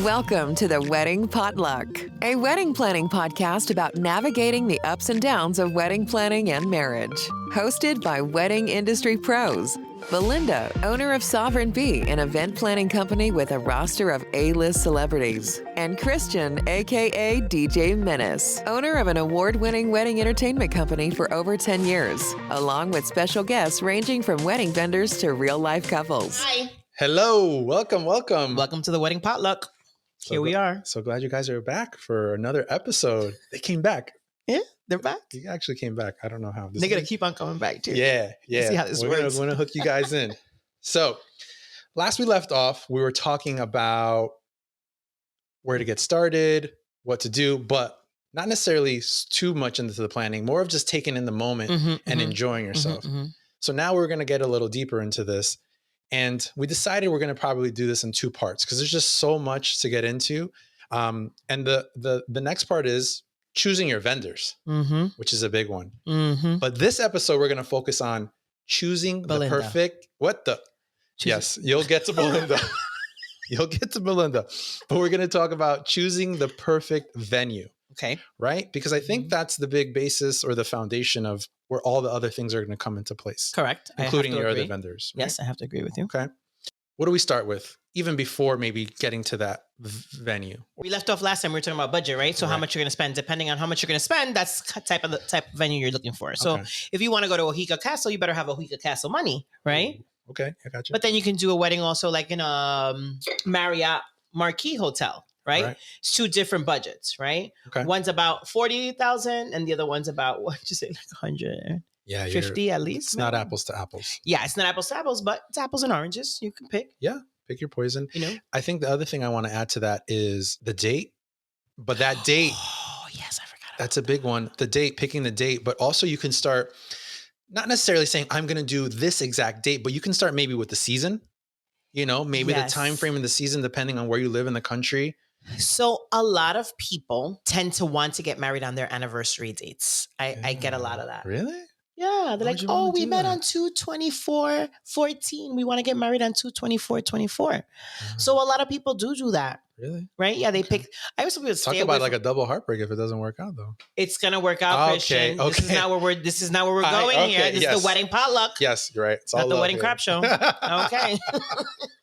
Welcome to the Wedding Potluck, a wedding planning podcast about navigating the ups and downs of wedding planning and marriage. Hosted by wedding industry pros, Belinda, owner of Sovereign Bee, an event planning company with a roster of A-list celebrities, and Christian, aka DJ Menace, owner of an award-winning wedding entertainment company for over 10 years, along with special guests ranging from wedding vendors to real-life couples. Hi. Hello, welcome. Welcome to the Wedding Potluck. Here we are. So glad you guys are back for another episode. They came back. Yeah, they're back. You actually came back. I don't know how. They're going to keep on coming back too. Yeah. Let's see how this works. We're going to hook you guys in. So last we left off, we were talking about where to get started, what to do, but not necessarily too much into the planning, more of just taking in the moment and enjoying yourself. So now we're going to get a little deeper into this. And we decided we're going to probably do this in two parts because there's just so much to get into. And the next part is choosing your vendors, which is a big one. But this episode, we're going to focus on choosing Belinda. the perfect, Yes, you'll get to Belinda. You'll get to Belinda. But we're going to talk about choosing the perfect venue. Okay. Right? Because I think that's the big basis or the foundation of where all the other things are going to come into place. Correct. Including your other vendors. Right? Yes, I have to agree with you. Okay. What do we start with? Even before maybe getting to that venue. We left off last time, we were talking about budget, right? So how much you're going to spend, depending on how much you're going to spend, that's the type of venue you're looking for. So if you want to go to Ohika Castle, you better have Ohika Castle money, right? Okay, I got you. But then you can do a wedding also like in a Marriott Marquis Hotel. Right? It's two different budgets, right? Okay. One's about 40,000 and the other one's about, what did you say, like 100? Yeah, 50 at least. It's not apples to apples. Yeah, it's not apples to apples, but it's apples and oranges. You can pick. Yeah, pick your poison. You know? I think the other thing I want to add to that is the date. But that date, oh yes, I forgot. That's a big one. The date, picking the date, but also you can start not necessarily saying I'm going to do this exact date, but you can start maybe with the season. You know, maybe the time frame in the season, depending on where you live in the country. So a lot of people tend to want to get married on their anniversary dates. I get a lot of that. Really? Yeah. They're like, oh, we met on 2/24/14. We want to get married on 2/24/24. So a lot of people do that. Really? Right? Yeah, they pick. I always people talk about like a double heartbreak if it doesn't work out though. It's gonna work out, Christian. This is not where we're going here. This is the Wedding Potluck. Yes, you're right. It's not all the Wedding here. Crap Show. Okay.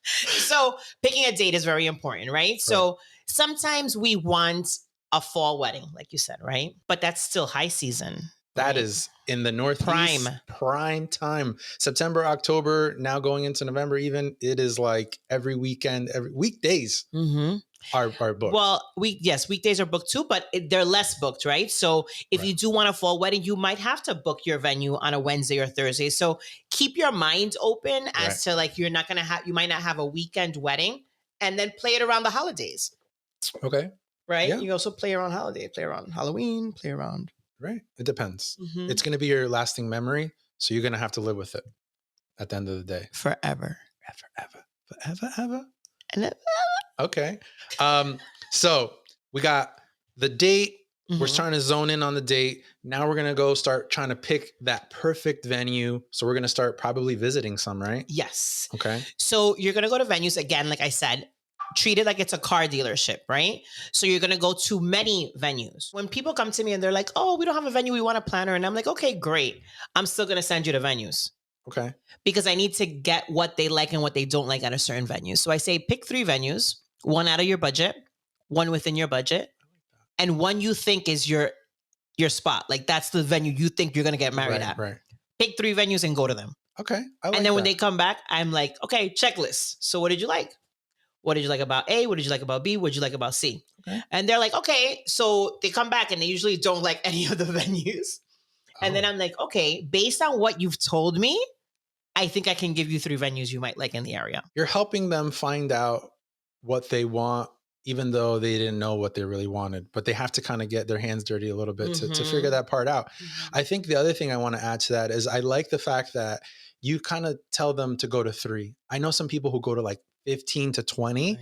So picking a date is very important, right? So sometimes we want a fall wedding, like you said, right? But that's still high season. That is in the Northeast. Prime time. September, October, now going into November even. It is like every weekend, every weekdays are booked. Well, weekdays are booked too, but they're less booked, right? So if you do want a fall wedding, you might have to book your venue on a Wednesday or Thursday. So keep your mind open as to like, you might not have a weekend wedding and then play it around the holidays. Okay. Right? Yeah. You also play around holiday, play around Halloween, play around. Right. It depends. It's going to be your lasting memory. So you're going to have to live with it at the end of the day. Forever. Forever. Okay. So we got the date. We're trying to zone in on the date. Now we're going to go start trying to pick that perfect venue. So we're going to start probably visiting some, right? Yes. Okay. So you're going to go to venues again, like I said. Treat it like it's a car dealership, right? So you're going to go to many venues. When people come to me and they're like, oh, we don't have a venue, we want a planner. And I'm like, okay, great. I'm still going to send you to venues. Okay. Because I need to get what they like and what they don't like at a certain venue. So I say pick 3 venues, one out of your budget, one within your budget, and one you think is your spot. Like that's the venue you think you're going to get married at. Right. Pick 3 venues and go to them. Okay. And then when they come back, I'm like, okay, checklist. So what did you like? What did you like about A? What did you like about B? What did you like about C? Okay. And they're like, okay. So they come back and they usually don't like any of the venues. And then I'm like, okay, based on what you've told me, I think I can give you 3 venues you might like in the area. You're helping them find out what they want, even though they didn't know what they really wanted. But they have to kind of get their hands dirty a little bit to figure that part out. I think the other thing I want to add to that is I like the fact that you kind of tell them to go to 3. I know some people who go to like 15 to 20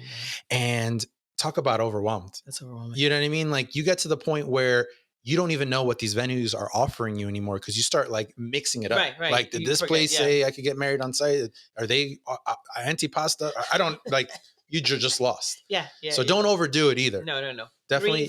and talk about overwhelmed. That's overwhelming. You know what I mean? Like you get to the point where you don't even know what these venues are offering you anymore because you start like mixing it up. Right. Like, did this place say I could get married on site? Are they antipasta? I don't like, you just lost. Yeah. So don't overdo it either. No. Definitely.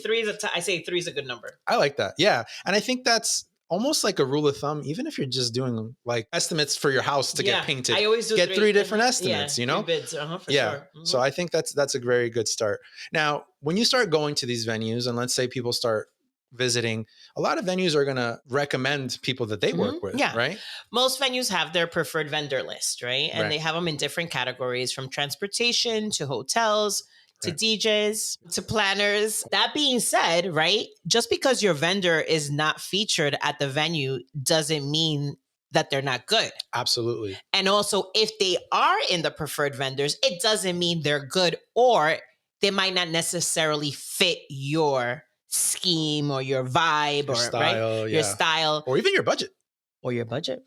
I say three is a good number. I like that. Yeah. And I think that's almost like a rule of thumb, even if you're just doing like estimates for your house to get painted. I always do get three different estimates, you know? 3 bids, for yeah. sure. So I think that's a very good start. Now, when you start going to these venues, and let's say people start visiting, a lot of venues are going to recommend people that they work with, right? Most venues have their preferred vendor list, right? And they have them in different categories, from transportation to hotels to DJs to planners. That being said, right, just because your vendor is not featured at the venue doesn't mean that they're not good. Absolutely. And also, if they are in the preferred vendors, it doesn't mean they're good, or they might not necessarily fit your scheme or your vibe or style, your style, or even your budget.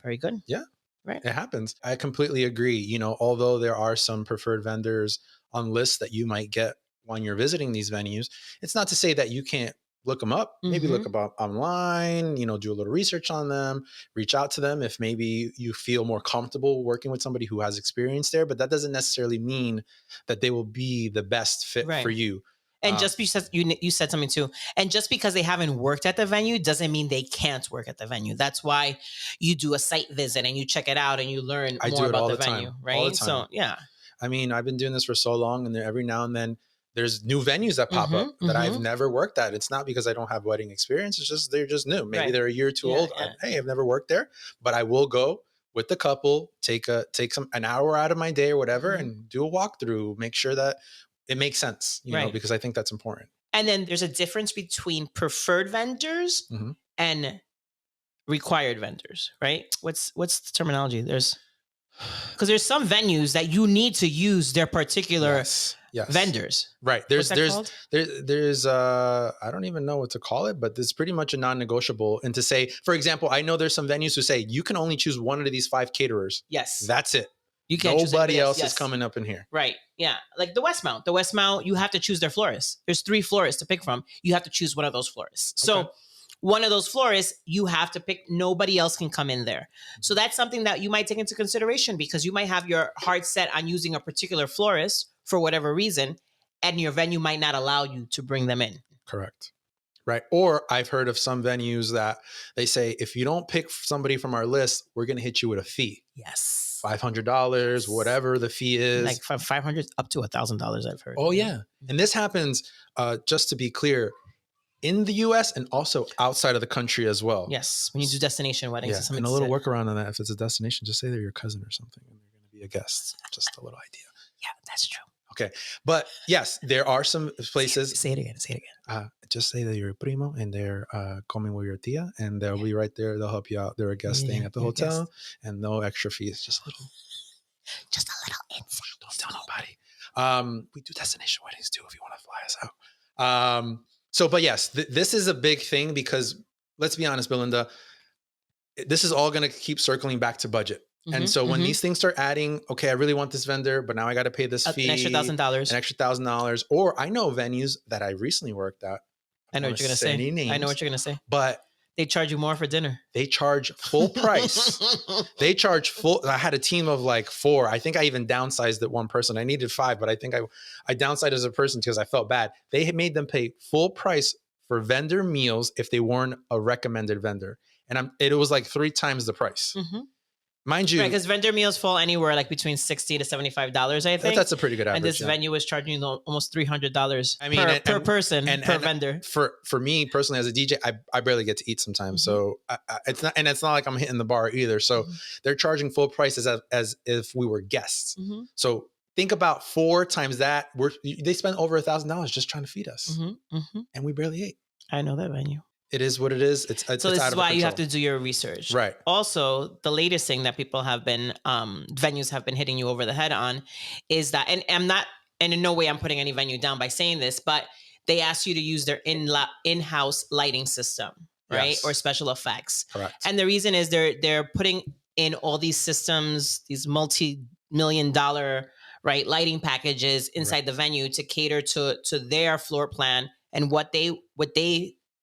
Very good. Yeah. Right. It happens. I completely agree. You know, although there are some preferred vendors on lists that you might get when you're visiting these venues, it's not to say that you can't look them up. Maybe look about online, you know, do a little research on them, reach out to them if maybe you feel more comfortable working with somebody who has experience there, but that doesn't necessarily mean that they will be the best fit for you. And just because you said something too, and just because they haven't worked at the venue doesn't mean they can't work at the venue. That's why you do a site visit and you check it out and you learn more about the venue, right? All the time. So yeah. I mean, I've been doing this for so long, and every now and then there's new venues that pop up that I've never worked at. It's not because I don't have wedding experience. It's just they're just new. Maybe they're a year or two old. Hey, I've never worked there, but I will go with the couple, take an hour out of my day or whatever, and do a walkthrough. Make sure that it makes sense, you know, because I think that's important. And then there's a difference between preferred vendors and required vendors, right? What's the terminology? Because there's some venues that you need to use their particular vendors. Right. There's I don't even know what to call it, but it's pretty much a non-negotiable. And to say, for example, I know there's some venues who say you can only choose one of these 5 caterers. Yes. That's it. You can't Nobody else is coming up in here. Right. Yeah. Like the Westmount. The Westmount, you have to choose their florists. There's 3 florists to pick from. You have to choose one of those florists. So one of those florists, you have to pick. Nobody else can come in there. So that's something that you might take into consideration, because you might have your heart set on using a particular florist for whatever reason, and your venue might not allow you to bring them in. Correct. Right. Or I've heard of some venues that they say, if you don't pick somebody from our list, we're going to hit you with a fee. Yes. $500, whatever the fee is. Like from $500 up to $1,000, I've heard. Oh, yeah. And this happens, just to be clear, in the U.S. and also outside of the country as well. Yes. When you do destination weddings. Yeah. And a little workaround on that. If it's a destination, just say they're your cousin or something and they're going to be a guest. Just a little idea. Yeah, that's true. Okay. But yes, there are some places. Say it again. Just say that you're a primo and they're coming with your tia, and they'll be right there. They'll help you out. They're a guest staying at the hotel and no extra fees. Just a little inside. Don't tell nobody. We do destination weddings too if you want to fly us out. But yes, this is a big thing, because let's be honest, Belinda, this is all going to keep circling back to budget. And so when these things start adding, okay, I really want this vendor, but now I got to pay this fee. An extra $1,000. Or I know venues that I recently worked at. I know what you're going to say. I know what you're going to say. But they charge you more for dinner. They charge full price. They charge full. I had a team of like 4. I think I even downsized it one person. I needed 5, but I think I downsized as a person because I felt bad. They had made them pay full price for vendor meals if they weren't a recommended vendor. And it was like 3 times the price. Mind you, because vendor meals fall anywhere like between $60 to $75, I think. That's a pretty good average. And this venue was charging almost $300 per person per vendor. For me personally, as a DJ, I barely get to eat sometimes, so it's not like I'm hitting the bar either. So they're charging full price as if we were guests. So think about 4 times that. They spent over $1,000 just trying to feed us, and we barely ate. I know that venue. It is what it is. So this is why you have to do your research. Right. Also, the latest thing that people have been, venues have been hitting you over the head on is that, and I'm not, and in no way I'm putting any venue down by saying this, but they ask you to use their in-house lighting system, right? Or special effects. Correct. And the reason is they're putting in all these systems, these multi-million-dollar, right, lighting packages inside the venue to cater to their floor plan and what they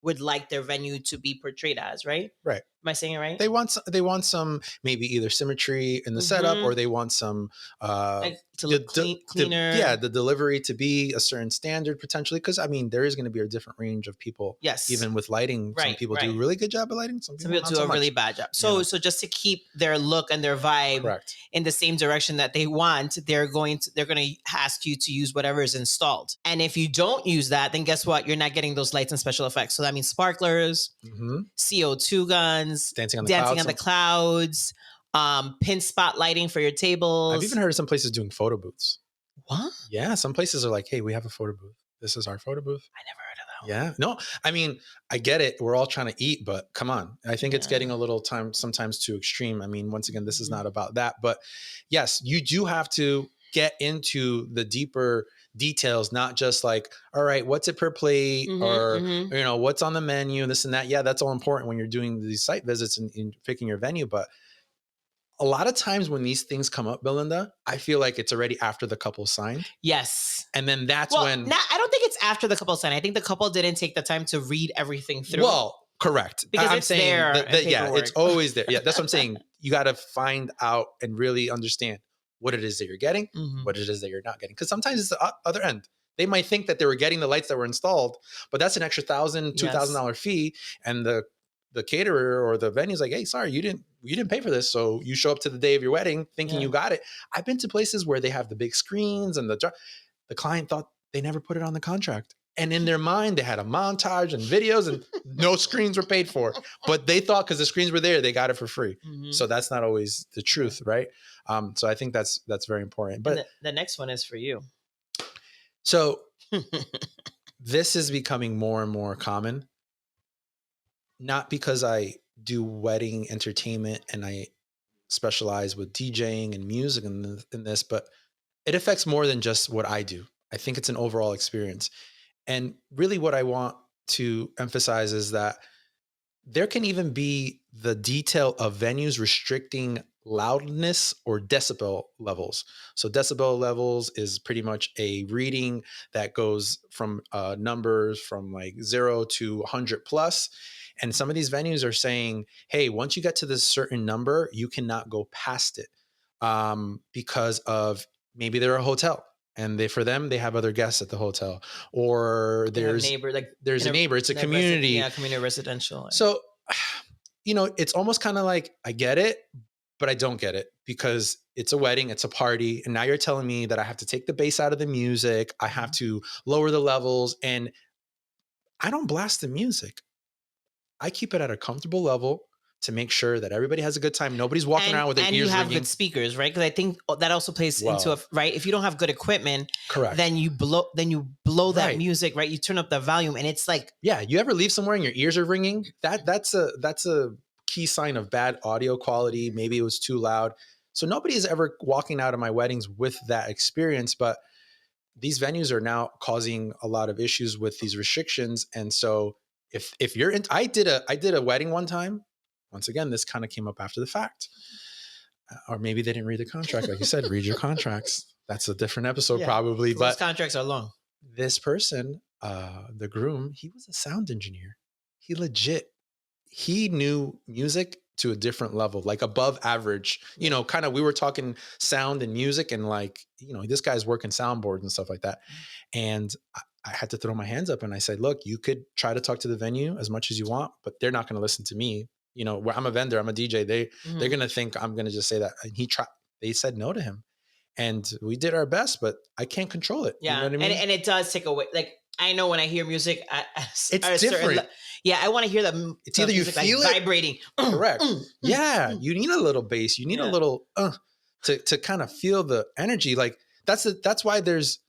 would like their venue to be portrayed as, right? Right. Am I saying it right? They want some maybe either symmetry in the setup, or they want some Like to look cleaner. the delivery to be a certain standard potentially, because I mean there is going to be a different range of people. Yes. Even with lighting, some people do a really good job of lighting. Some people do not so a much. really bad job. So just to keep their look and their vibe in the same direction that they want, they're going to ask you to use whatever is installed. And if you don't use that, then guess what? You're not getting those lights and special effects. So that means sparklers, CO2 guns, dancing on the clouds, pin spot lighting for your tables. I've even heard of some places doing photo booths. What? Yeah, some places are like, hey, we have a photo booth. This is our photo booth. I never heard of that. Yeah. No, I mean, I get it. We're all trying to eat, but come on. I think it's getting a little sometimes too extreme. I mean, once again, this is not about that. But yes, you do have to get into the deeper details, not just like, all right, what's it per plate, or you know, what's on the menu, this and that. Yeah, that's all important when you're doing these site visits and picking your venue. But a lot of times when these things come up, Belinda, I feel like it's already after the couple signed. Yes. And then that's when... I don't think it's after the couple signed. I think the couple didn't take the time to read everything through. Well, correct. Because I'm saying there. Yeah, it's always there. Yeah, that's what I'm saying. You got to find out and really understand what it is that you're getting, what it is that you're not getting. Because sometimes it's the other end. They might think that they were getting the lights that were installed, but that's an extra $1,000, $2,000 fee. And the caterer or the venue's like, hey, sorry, you didn't pay for this. So you show up to the day of your wedding thinking you got it. I've been to places where they have the big screens and the client thought they never put it on the contract. And in their mind, they had a montage and videos and no screens were paid for. But they thought because the screens were there, they got it for free. So that's not always the truth, right? So I think that's very important. But the next one is for you. So this is becoming more and more common. Not because I do wedding entertainment and I specialize with DJing and music in this, but it affects more than just what I do. I think it's an overall experience. And really what I want to emphasize is that there can even be the detail of venues restricting loudness or decibel levels. So decibel levels is pretty much a reading that goes from numbers from like 0 to 100 plus. And some of these venues are saying, hey, once you get to this certain number, you cannot go past it because of maybe they're a hotel and for them, they have other guests at the hotel, or there's a neighbor, it's a community. Community residential. So, you know, it's almost kind of like, I get it, but I don't get it because it's a wedding, it's a party. And now you're telling me that I have to take the bass out of the music. I have to lower the levels, and I don't blast the music. I keep it at a comfortable level to make sure that everybody has a good time. Nobody's walking around with their ears ringing. And you have good speakers, right? Because I think that also plays into right. If you don't have good equipment, correct, then you blow that music, right? You turn up the volume, and it's like, yeah. You ever leave somewhere and your ears are ringing? That's a key sign of bad audio quality. Maybe it was too loud. So nobody is ever walking out of my weddings with that experience, but these venues are now causing a lot of issues with these restrictions, and so. If you're in, I did a wedding one time. Once again, this kind of came up after the fact, or maybe they didn't read the contract. Like you said, read your contracts. That's a different episode probably. But those contracts are long. This person, the groom, he was a sound engineer. He knew music to a different level, like above average, you know, kind of, we were talking sound and music and like, you know, this guy's working soundboards and stuff like that. And I had to throw my hands up and I said, look, you could try to talk to the venue as much as you want, but they're not going to listen to me. You know, where I'm a vendor, I'm a DJ. They're going to think I'm going to just say that. And they said no to him, and we did our best, but I can't control it. Yeah. You know what I mean? And it does take away. Like, I know when I hear music, it's different. I want to hear the it's either you feel like it vibrating. Correct. Yeah. You need a little bass. You need a little, to kind of feel the energy. Like that's why there's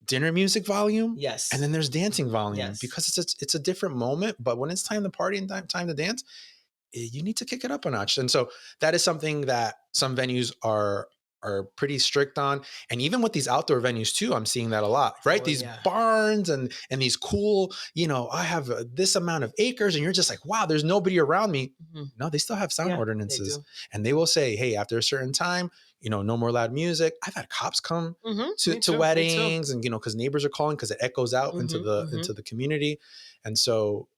dinner music volume. Yes. And then there's dancing volume because it's a different moment. But when it's time to party and time to dance, you need to kick it up a notch. And so that is something that some venues are pretty strict on. And even with these outdoor venues too, I'm seeing that a lot, right? These barns and these cool, you know, I have this amount of acres and you're just like, wow, there's nobody around me. No, they still have sound ordinances, and they will say, hey, after a certain time, you know, no more loud music. I've had cops come to weddings, and, you know, cause neighbors are calling cause it echoes out into the community. And so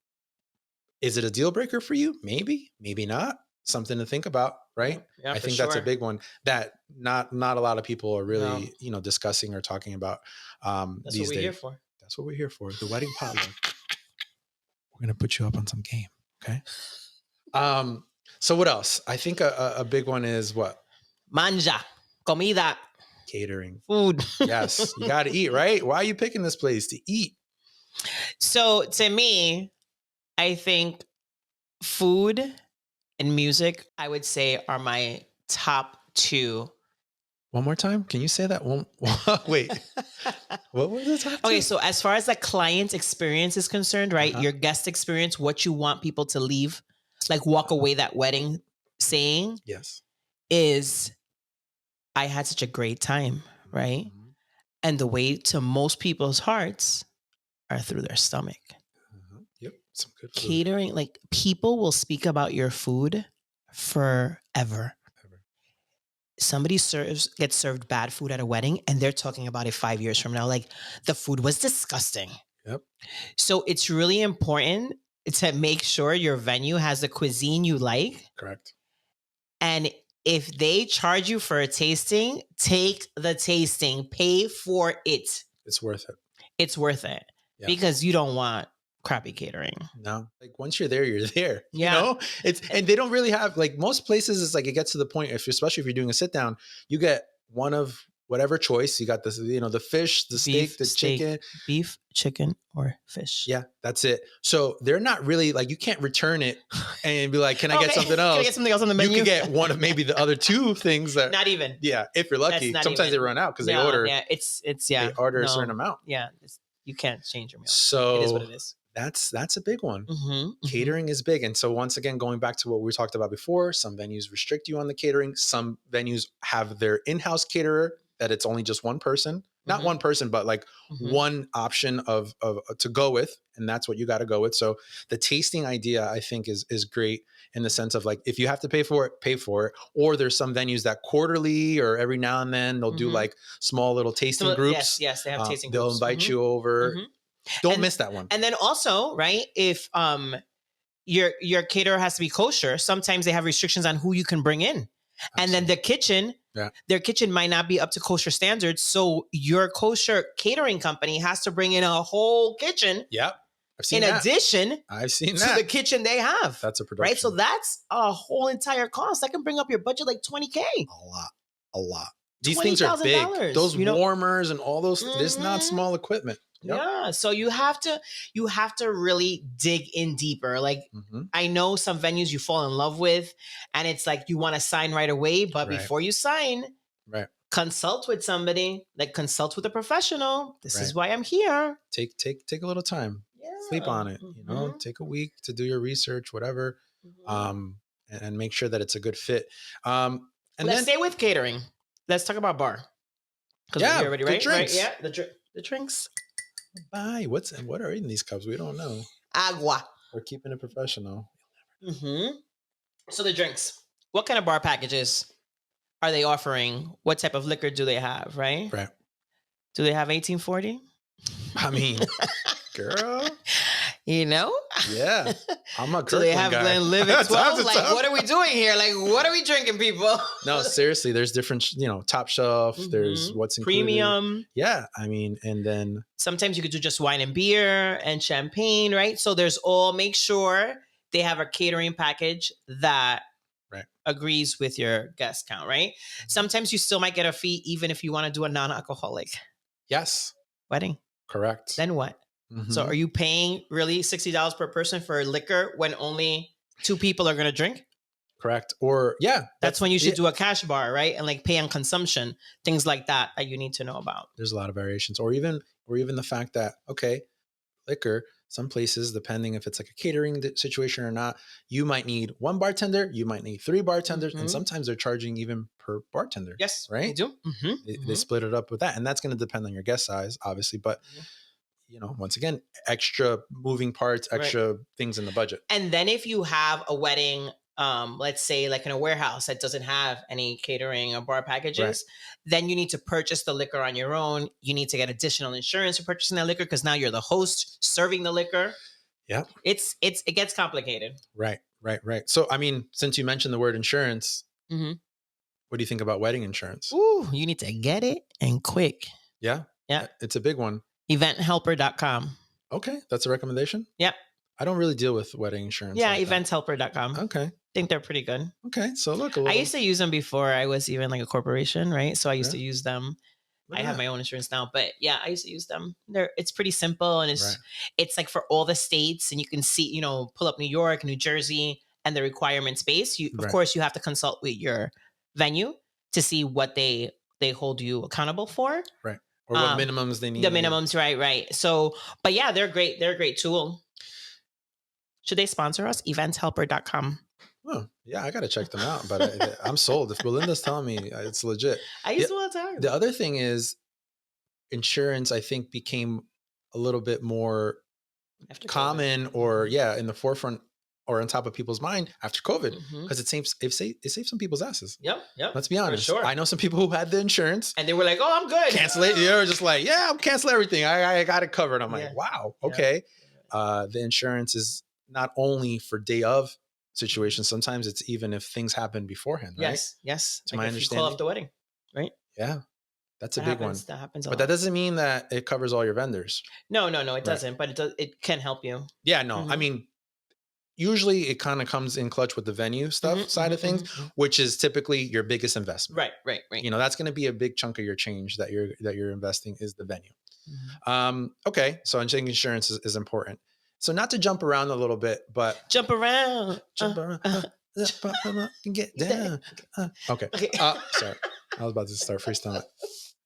Is it a deal breaker for you? Maybe, maybe not. Something to think about, right? Yeah, I for think that's a sure. big one that not a lot of people are really, No. Discussing or talking about That's these what we're days. here for. That's what we're here for. The wedding potluck. We're gonna put you up on some game, okay? So what else? I think a big one is what? Manja, comida, Catering. food. Yes, you got to eat, right? Why are you picking this place to eat? So to me, I think food and music, I would say, are my top two. One more time. Can you say that one? Wait, what was the top Okay, two? so as far as the client experience is concerned, right? Uh-huh. Your guest experience, what you want people to leave, like walk away that wedding saying Yes. is, I had such a great time, right? Mhm. And the way to most people's hearts are through their stomach. Yep. Some good food. Catering, like people will speak about your food forever. Ever. Somebody gets served bad food at a wedding and they're talking about it 5 years from now. Like the food was disgusting. Yep. So it's really important to make sure your venue has the cuisine you like. Correct. And if they charge you for a tasting, take the tasting, pay for it. It's worth it. It's worth it Yeah. because you don't want crappy catering. No, like once you're there, you're there. Yeah. And they don't really have, like, most places. It's like it gets to the point, especially if you're doing a sit down, you get one of whatever choice. You got this, the fish, the steak, the chicken, beef, chicken, or fish. Yeah, that's it. So they're not really like, you can't return it and be like, can I get something else? Can I get something else on the menu? You could get one of maybe the other two things that. Not even. Yeah, if you're lucky. That's not Sometimes even. they run out because No, they order. Yeah, it's They order a certain amount. Yeah, you can't change your meal. So it is what it is. That's a big one. Mm-hmm, Catering is big. And so once again, going back to what we talked about before, some venues restrict you on the catering. Some venues have their in-house caterer that it's only just one person, not one person, but like one option of to go with. And that's what you got to go with. So the tasting idea, I think, is great in the sense of, like, if you have to pay for it, pay for it. Or there's some venues that quarterly or every now and then they'll do like small little tasting groups. Yes, they have tasting they'll groups. They'll invite you over. Don't miss that one. And then also, right, if your caterer has to be kosher, sometimes they have restrictions on who you can bring in. Absolutely. And then their kitchen might not be up to kosher standards. So your kosher catering company has to bring in a whole kitchen. Yep. I've seen in addition to the kitchen they have. That's a production. Right? So that's a whole entire cost. That can bring up your budget like $20K. A lot. These things are big. Those warmers and all those, this not small equipment. Yep. Yeah. So you have to really dig in deeper. Like, I know some venues you fall in love with and it's like you want to sign right away, but before you sign, consult with somebody, like consult with a professional. This is why I'm here. Take a little time. Yeah. Sleep on it, take a week to do your research, whatever. And make sure that it's a good fit. And let's stay with catering. Let's talk about bar. Yeah, we're already, right? Drinks. Right? Yeah, the drinks. Bye. What are in these cups? We don't know. Agua. We're keeping it professional. So the drinks. What kind of bar packages are they offering? What type of liquor do they have? Right. Do they have 1840? I mean, girl. Yeah. I'm a Kirkland Do they have guy. Glenlivet 12? Like, what are we doing here? Like, what are we drinking, people? No, seriously. There's different, top shelf. There's what's included. Premium. Yeah. I mean, and then sometimes you could do just wine and beer and champagne, right? So make sure they have a catering package that agrees with your guest count, right? Sometimes you still might get a fee even if you want to do a non-alcoholic. Yes. Wedding. Correct. Then what? So are you paying really $60 per person for liquor when only 2 people are going to drink? Correct. Or that's when you should do a cash bar, right? And like pay on consumption, things like that you need to know about. There's a lot of variations, or even the fact that, liquor, some places, depending if it's like a catering situation or not, you might need 1 bartender, you might need 3 bartenders, and sometimes they're charging even per bartender. Yes, right? They do. They split it up with that, and that's going to depend on your guest size, obviously, but once again, extra moving parts, extra things in the budget. And then if you have a wedding, let's say like in a warehouse that doesn't have any catering or bar packages, then you need to purchase the liquor on your own. You need to get additional insurance for purchasing that liquor because now you're the host serving the liquor. Yeah. It gets complicated. Right. So, I mean, since you mentioned the word insurance, Mm-hmm. what do you think about wedding insurance? Ooh, you need to get it and quick. Yeah. Yeah. It's a big one. Eventhelper.com. Okay. That's a recommendation. Yep. I don't really deal with wedding insurance. Yeah. Like that. Eventhelper.com. Okay. Think they're pretty good. Okay. So look, I used to use them before I was even like a corporation, right? So I used to Yeah. use them. Look I at have that. my own insurance now, but yeah, I used to use them. It's pretty simple, and Right. it's like for all the states, and you can see, you know, pull up New York, New Jersey, and the requirements base. You, of Right. course, you have to consult with your venue to see what they hold you accountable for. Right. Or what minimums they need. The minimums, right. So, but yeah, they're great. They're a great tool. Should they sponsor us? Eventhelper.com. Oh, yeah, I got to check them out. But I'm sold. If Belinda's telling me it's legit. I use them all the time. The other thing is insurance, I think, became a little bit more After common COVID. or, in the forefront or on top of people's mind after COVID Mhm. because it saved some people's asses. Yep. Let's be honest. sure. I know some people who had the insurance. And they were like, "Oh, I'm good." Cancel it. You're just like, yeah, I'll cancel everything. I got it covered. I'm Yeah. like, wow, Yeah. okay. The insurance is not only for day of situations. Sometimes it's even if things happen beforehand, right? Yes. To Like my if you call understanding. off the wedding, right? Yeah, that's a That big happens. one. That happens a But lot. that doesn't mean that it covers all your vendors. No, it doesn't. But it does. It can help you. Yeah, no. I Mhm. mean, usually it kind of comes in clutch with the venue stuff side of things, which is typically your biggest investment. Right. You know, that's going to be a big chunk of your change that you're investing is the venue. Mhm. Okay, so I think insurance is important. So not to jump around a little bit, but Jump around. get down. Okay. Sorry, I was about to start freestyling.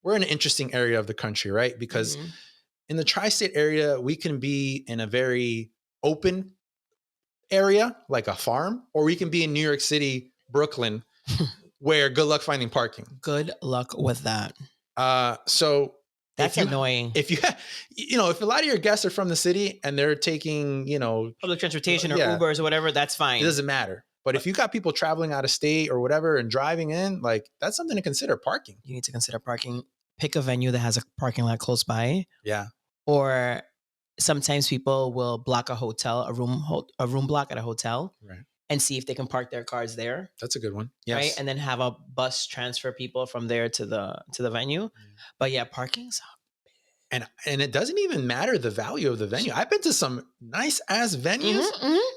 We're in an interesting area of the country, right? Because Mhm. in the tri-state area, we can be in a very open area, like a farm, or we can be in New York City, Brooklyn, where good luck finding parking. Good luck with that. So That's annoying. If if a lot of your guests are from the city and they're taking, Public transportation or Ubers or whatever, that's fine. It doesn't matter. But if you got people traveling out of state or whatever and driving in, like that's something to consider parking. You need to consider parking. Pick a venue that has a parking lot close by. Yeah. Or sometimes people will block a hotel, a room block at a hotel, right, and see if they can park their cars there. That's a good one. Yes. Right, and then have a bus transfer people from there to the venue. But yeah, parking's and it doesn't even matter the value of the venue. I've been to some nice ass venues,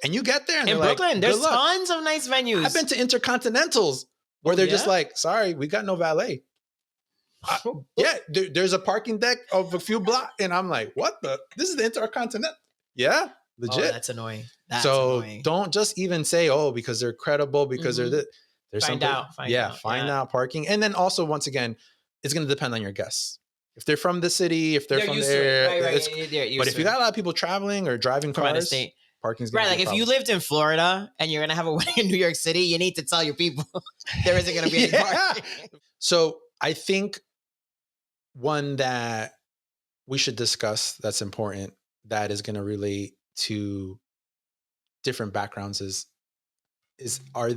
and you get there and in Brooklyn, like, there's tons of nice venues. I've been to Intercontinentals where they're just like, sorry, we got no valet. There's a parking deck of a few blocks, and I'm like, what the? This is the Intercontinental. Yeah, legit. Oh, that's annoying. Don't just even say, because they're credible because they're there's find something. out. Find out parking, and then also once again, it's going to depend on your guests. If they're from the city, if they're from there, but if you got a lot of people traveling or driving from out of cars, state, parking's going to be like if you lived in Florida and you're going to have a wedding in New York City, you need to tell your people there isn't going to be any parking. So I think one that we should discuss that's important that is going to relate to different backgrounds is are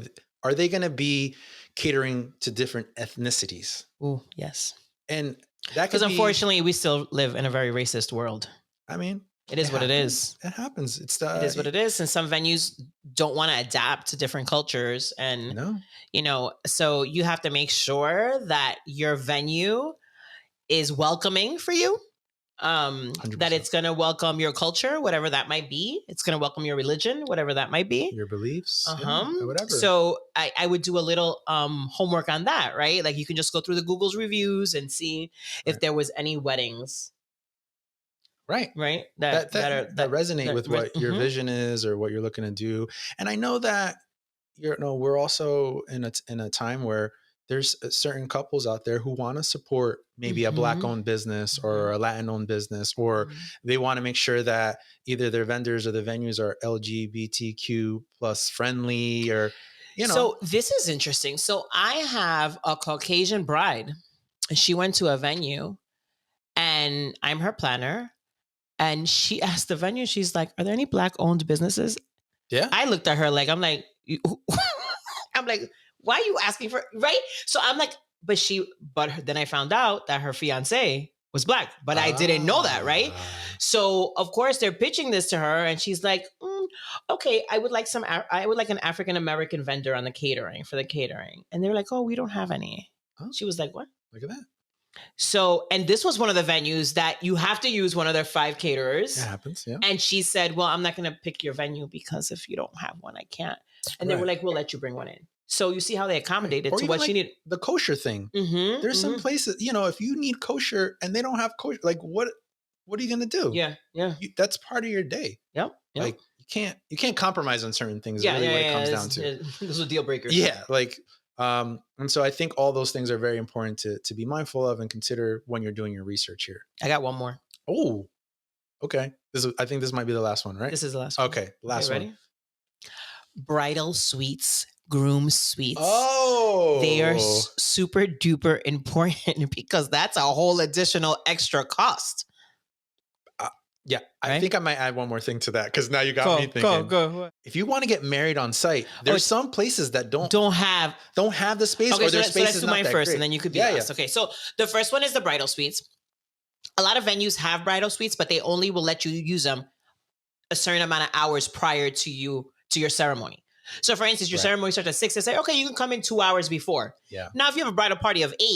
they going to be catering to different ethnicities? Oh, yes. And that because unfortunately we still live in a very racist world. I mean, it is what it is. It happens. It is what it is. And some venues don't want to adapt to different cultures. And, so you have to make sure that your venue is welcoming for you. 100%. That it's going to welcome your culture, whatever that might be. It's going to welcome your religion, whatever that might be. Your beliefs. Whatever. So I would do a little homework on that, right? Like you can just go through the Google's reviews and see if there was any weddings. Right. That resonate with what your vision is or what you're looking to do. And I know that we're also in a time where there's certain couples out there who want to support maybe a Black owned business or a Latin owned business, or they want to make sure that either their vendors or the venues are LGBTQ plus friendly or, So this is interesting. So I have a Caucasian bride. She went to a venue and I'm her planner. And she asked the venue, she's like, are there any Black owned businesses? Yeah. I looked at her like, I'm like, why are you asking for, right? So I'm like, but then I found out that her fiance was Black, but I didn't know that, right? So of course they're pitching this to her, and she's like, "Okay, I would like an African American vendor on the catering for the catering." And they're like, "Oh, we don't have any." Oh. She was like, "What?" Look at that. So, and this was one of the venues that you have to use one of their 5 caterers. That happens, yeah. And she said, "Well, I'm not going to pick your venue because if you don't have one, I can't." And they were like, "We'll let you bring one in." So you see how they accommodated to what she needed. The kosher thing. There's some places, if you need kosher and they don't have kosher, like what are you going to do? Yeah. That's part of your day. Yep. Like you can't compromise on certain things. What it comes down to. Those are deal breakers. Yeah. Like, and so I think all those things are very important to be mindful of and consider when you're doing your research here. I got one more. Oh, okay. I think this might be the last one, right? This is the last one. Okay. Last one. Ready? Bridal suites, groom suites. Oh, they are super duper important because that's a whole additional extra cost. Yeah, right? I think I might add one more thing to that because now you got me thinking. Go. If you want to get married on site, there's some places that don't have the space, okay, or their space let's is do not mine that first, great. and then you could be last. Okay, so the first one is the bridal suites. A lot of venues have bridal suites, but they only will let you use them a certain amount of hours prior to your ceremony. So, for instance, your ceremony starts at 6. They say, okay, you can come in 2 hours before. Yeah. Now, if you have a bridal party of 8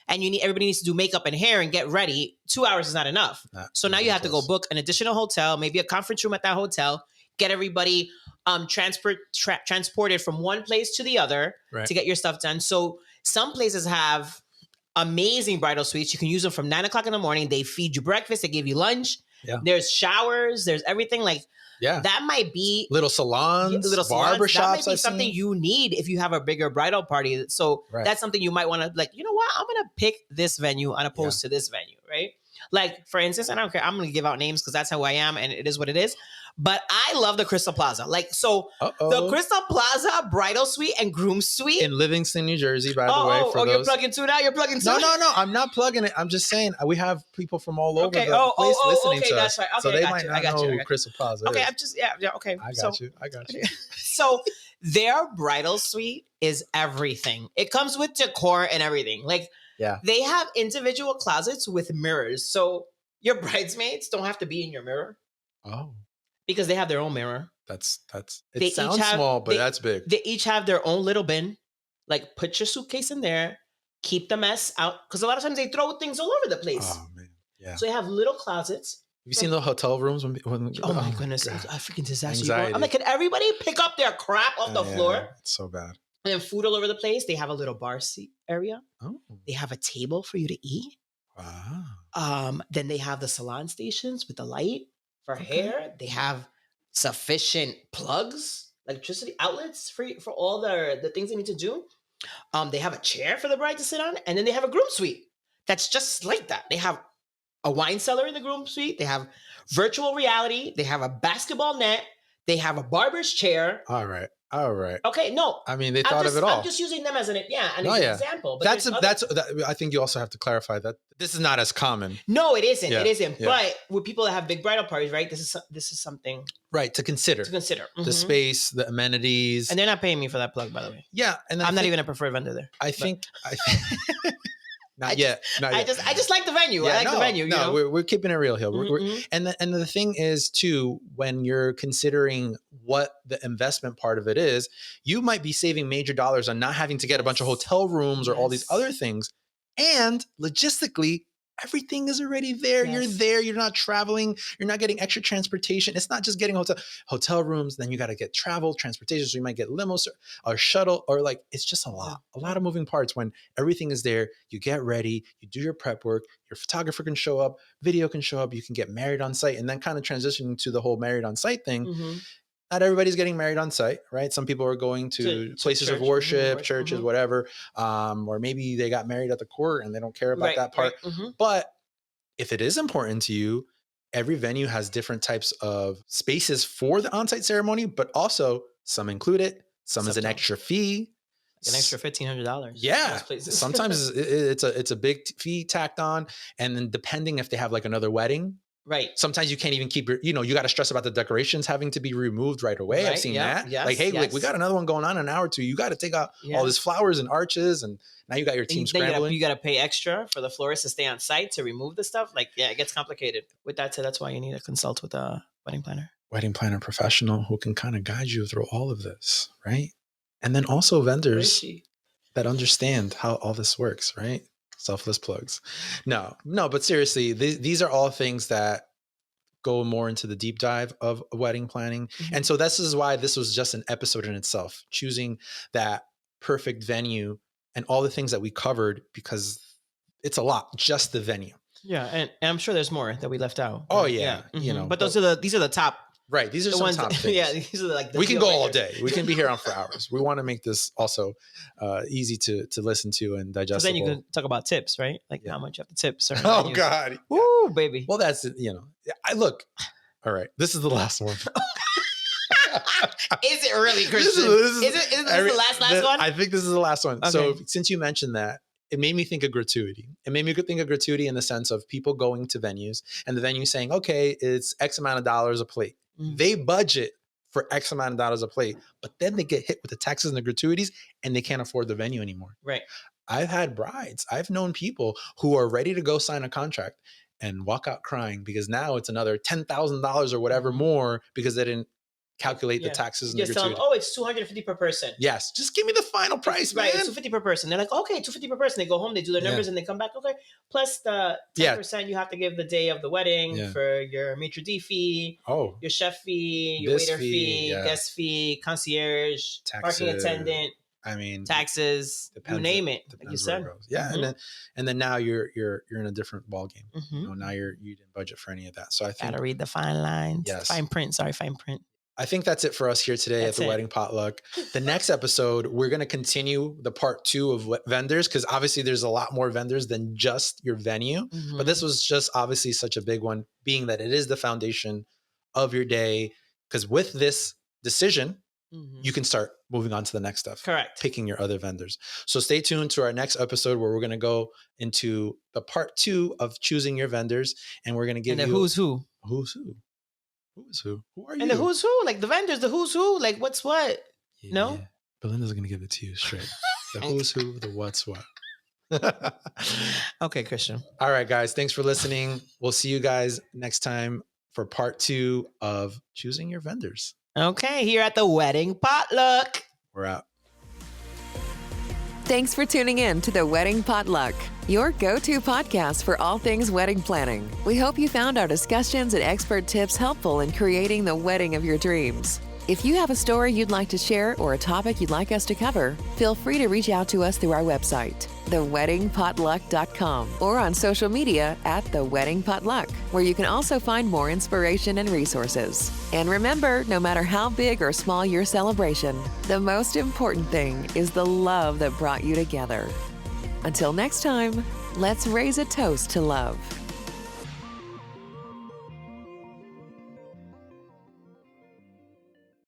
and everybody needs to do makeup and hair and get ready, 2 hours is not enough. So now you have to go book an additional hotel, maybe a conference room at that hotel, get everybody transported from one place to the other to get your stuff done. So some places have amazing bridal suites. You can use them from 9 o'clock in the morning. They feed you breakfast. They give you lunch. Yeah. There's showers. There's everything. Like, that might be little salons, barbershops. That might be something you need if you have a bigger bridal party. So that's something you might want to, like, you know what? I'm going to pick this venue on opposed to this venue, right? Like, for instance, I don't care. I'm going to give out names because that's how I am and it is what it is. But I love the Crystal Plaza. Like, so the Crystal Plaza bridal suite and groom suite. In Livingston, New Jersey, by the way. For those. You're plugging two now? You're plugging two? No. I'm not plugging it. I'm just saying we have people from all over the place listening to us. Right. Okay, so they might not know who Crystal Plaza is. Okay, I'm just, okay. I got you. So their bridal suite is everything. It comes with decor and everything. Like, they have individual closets with mirrors. So your bridesmaids don't have to be in your mirror. Oh. Because they have their own mirror. It sounds small, but that's big. They each have their own little bin. Like, put your suitcase in there. Keep the mess out. Because a lot of times they throw things all over the place. Oh, man. Yeah. So they have little closets. Have you seen the hotel rooms? Oh my goodness. It's a freaking disaster. Anxiety. I'm like, can everybody pick up their crap off the floor? It's so bad. And then food all over the place. They have a little bar seat area. Oh. They have a table for you to eat. Wow. Then they have the salon stations with the light for hair. They have sufficient plugs, electricity outlets for all the things they need to do. They have a chair for the bride to sit on, and then they have a groom suite that's just like that. They have a wine cellar in the groom suite. They have virtual reality. They have a basketball net. They have a barber's chair. All right. Okay, no. I mean, they thought of it all. I'm just using them as an example. But I think you also have to clarify that this is not as common. No, it isn't. It isn't. Yeah. But with people that have big bridal parties, right? This is something to consider. The space, the amenities, and they're not paying me for that plug, by the way. Yeah, and I'm not even a preferred vendor there. I think. Not yet. I just like the venue. I like the venue. No, we're keeping it real here. And the thing is too, when you're considering what the investment part of it is, you might be saving major dollars on not having to get a bunch of hotel rooms or all these other things. And logistically, everything is already there. Yes. You're there. You're not traveling. You're not getting extra transportation. It's not just getting hotel rooms. Then you got to get transportation. So you might get limos or shuttle or it's just a lot of moving parts when everything is there. You get ready, you do your prep work, your photographer can show up, video can show up, you can get married on site, and then kind of transitioning to the whole married on site thing. Mm-hmm. Not everybody's getting married on site, right? Some people are going to places of worship, churches, whatever. Or maybe they got married at the court and they don't care about that part. Right. Mm-hmm. But if it is important to you, every venue has different types of spaces for the on-site ceremony, but also some include it. Some is an extra fee. An extra $1,500. Yeah. Sometimes it's a big fee tacked on. And then depending if they have another wedding, Right. Sometimes you can't even keep you got to stress about the decorations having to be removed right away. I've seen that. Yes, like, hey, like we got another one going on in an hour or two. You got to take out all these flowers and arches, and now you got your team scrambling. You got to pay extra for the florist to stay on site to remove the stuff. Like, it gets complicated. With that said, that's why you need to consult with a wedding planner. Wedding planner professional who can kind of guide you through all of this, right? And then also vendors that understand how all this works, right? Selfless plugs. No, but seriously, these are all things that go more into the deep dive of wedding planning. Mm-hmm. And so this is why this was just an episode in itself, choosing that perfect venue and all the things that we covered, because it's a lot, just the venue. Yeah. And I'm sure there's more that we left out. Oh yeah. Mm-hmm. But these are the top. Right. These are some top things. Yeah. These are like we can go all day. We can be here on for hours. We want to make this also easy to listen to and digestible. Then you can talk about tips, right? Like how much you have to tip. Oh God. Woo, baby. Well, that's, I look. All right. This is the last one. Is it really, Christian? Is this the last one? I think this is the last one. Okay. So since you mentioned that, it made me think of gratuity. It made me think of gratuity in the sense of people going to venues and the venue saying, okay, it's X amount of dollars a plate. Mm-hmm. They budget for X amount of dollars a plate, but then they get hit with the taxes and the gratuities and they can't afford the venue anymore. Right. I've had brides. I've known people who are ready to go sign a contract and walk out crying because now it's another $10,000 or whatever more because they didn't calculate the taxes and the gratuity. Tell them, it's $250 per person. Yes. Just give me the final price, man. Right, it's $250 per person. They're like, okay, $250 per person. They go home, they do their numbers, and they come back, okay. Plus the 10% you have to give the day of the wedding for your maitre d' fee, your chef fee, your waiter fee, guest fee, concierge, parking attendant. I mean, taxes, you name it. Like you said. Yeah. Mm-hmm. And then now you're in a different ball game. Mm-hmm. Now you didn't budget for any of that. So I think gotta read the fine lines. Yes. Fine print. I think that's it for us here today at the Wedding Potluck. The next episode, we're going to continue the part 2 of vendors, because obviously there's a lot more vendors than just your venue. Mm-hmm. But this was just obviously such a big one, being that it is the foundation of your day. Because with this decision, you can start moving on to the next stuff. Correct. Picking your other vendors. So stay tuned to our next episode where we're going to go into the part 2 of choosing your vendors. And we're going to give you who's who. Who's who? Who's who? Who are you? And the who's who? Like the vendors, the who's who? Like what's what? Yeah, no? Yeah. Belinda's going to give it to you straight. The who's who, the what's what. Okay, Christian. All right, guys. Thanks for listening. We'll see you guys next time for part 2 of choosing your vendors. Okay, here at the Wedding Potluck. We're out. Thanks for tuning in to the Wedding Potluck, your go-to podcast for all things wedding planning. We hope you found our discussions and expert tips helpful in creating the wedding of your dreams. If you have a story you'd like to share or a topic you'd like us to cover, feel free to reach out to us through our website, theweddingpotluck.com, or on social media at The Wedding Potluck, where you can also find more inspiration and resources. And remember, no matter how big or small your celebration, the most important thing is the love that brought you together. Until next time, let's raise a toast to love.